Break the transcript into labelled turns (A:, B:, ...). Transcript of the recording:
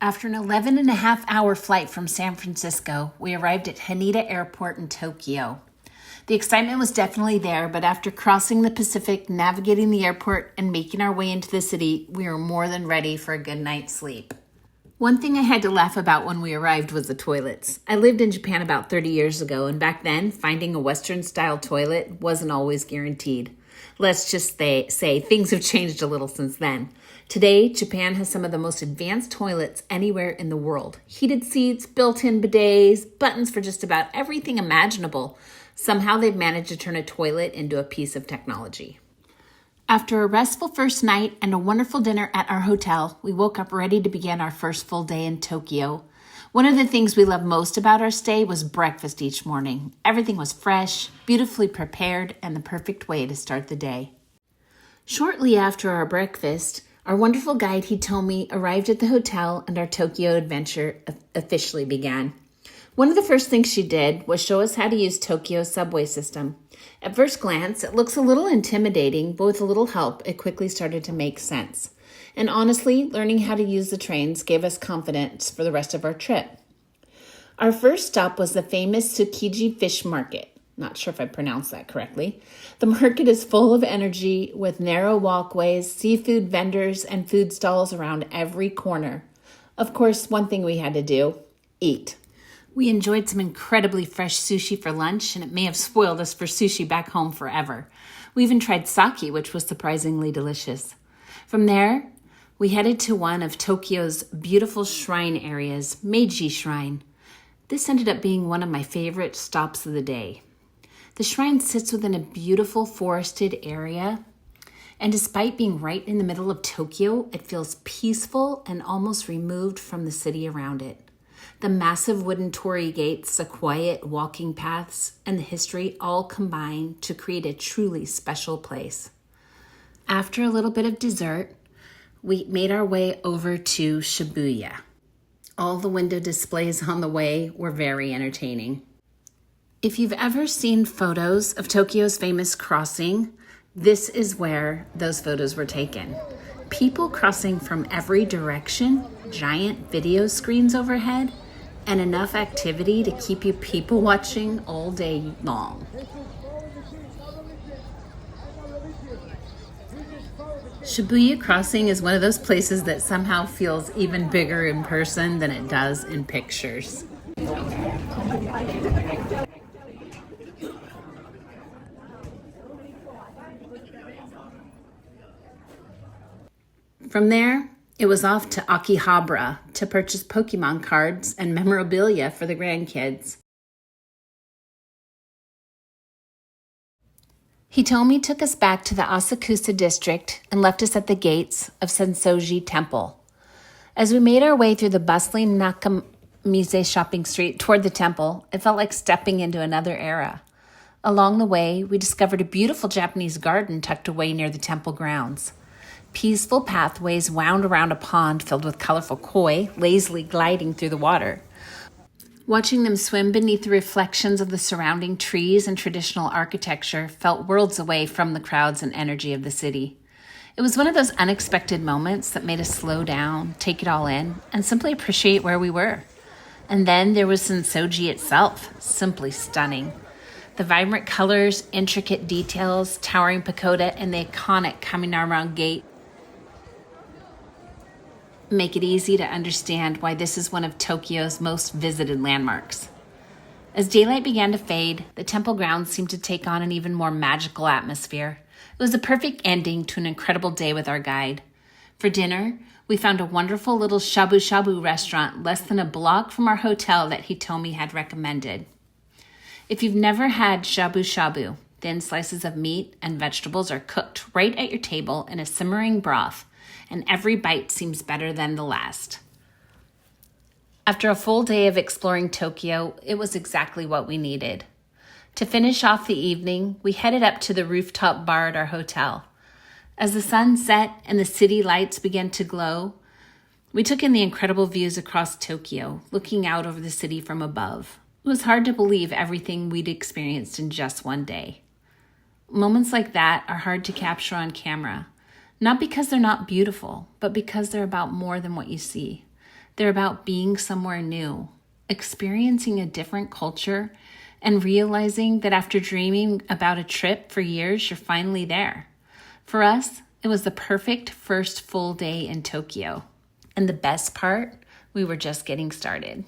A: After an 11-and-a-half-hour flight from San Francisco, we arrived at Haneda Airport in Tokyo. The excitement was definitely there, but after crossing the Pacific, navigating the airport, and making our way into the city, we were more than ready for a good night's sleep. One thing I had to laugh about when we arrived was the toilets. I lived in Japan about 30 years ago, and back then, finding a Western-style toilet wasn't always guaranteed. Let's just say things have changed a little since then. Today, Japan has some of the most advanced toilets anywhere in the world. Heated seats, built-in bidets, buttons for just about everything imaginable. Somehow they've managed to turn a toilet into a piece of technology. After a restful first night and a wonderful dinner at our hotel, we woke up ready to begin our first full day in Tokyo. One of the things we loved most about our stay was breakfast each morning. Everything was fresh, beautifully prepared, and the perfect way to start the day. Shortly after our breakfast, our wonderful guide Hitomi arrived at the hotel and our Tokyo adventure officially began. One of the first things she did was show us how to use Tokyo's subway system. At first glance, it looks a little intimidating, but with a little help, it quickly started to make sense. And honestly, learning how to use the trains gave us confidence for the rest of our trip. Our first stop was the famous Tsukiji fish market. Not sure if I pronounced that correctly. The market is full of energy with narrow walkways, seafood vendors, and food stalls around every corner. Of course, one thing we had to do, eat. We enjoyed some incredibly fresh sushi for lunch, and it may have spoiled us for sushi back home forever. We even tried sake, which was surprisingly delicious. From there, we headed to one of Tokyo's beautiful shrine areas, Meiji Shrine. This ended up being one of my favorite stops of the day. The shrine sits within a beautiful forested area, and despite being right in the middle of Tokyo, it feels peaceful and almost removed from the city around it. The massive wooden torii gates, the quiet walking paths, and the history all combine to create a truly special place. After a little bit of dessert, we made our way over to Shibuya. All the window displays on the way were very entertaining. If you've ever seen photos of Tokyo's famous crossing, this is where those photos were taken. People crossing from every direction, giant video screens overhead, and enough activity to keep you people watching all day long. Shibuya Crossing is one of those places that somehow feels even bigger in person than it does in pictures. From there, it was off to Akihabara to purchase Pokémon cards and memorabilia for the grandkids. Hitomi took us back to the Asakusa district and left us at the gates of Senso-ji Temple. As we made our way through the bustling Nakamise shopping street toward the temple, it felt like stepping into another era. Along the way, we discovered a beautiful Japanese garden tucked away near the temple grounds. Peaceful pathways wound around a pond filled with colorful koi, lazily gliding through the water. Watching them swim beneath the reflections of the surrounding trees and traditional architecture felt worlds away from the crowds and energy of the city. It was one of those unexpected moments that made us slow down, take it all in, and simply appreciate where we were. And then there was Senso-ji itself, simply stunning. The vibrant colors, intricate details, towering pagoda, and the iconic coming-around gate make it easy to understand why this is one of Tokyo's most visited landmarks. As daylight began to fade, the temple grounds seemed to take on an even more magical atmosphere. It was a perfect ending to an incredible day with our guide. For dinner, we found a wonderful little shabu-shabu restaurant less than a block from our hotel that Hitomi had recommended. If you've never had shabu-shabu, thin slices of meat and vegetables are cooked right at your table in a simmering broth, and every bite seems better than the last. After a full day of exploring Tokyo, it was exactly what we needed. To finish off the evening, we headed up to the rooftop bar at our hotel. As the sun set and the city lights began to glow, we took in the incredible views across Tokyo, looking out over the city from above. It was hard to believe everything we'd experienced in just one day. Moments like that are hard to capture on camera. Not because they're not beautiful, but because they're about more than what you see. They're about being somewhere new, experiencing a different culture, and realizing that after dreaming about a trip for years, you're finally there. For us, it was the perfect first full day in Tokyo. And the best part, we were just getting started.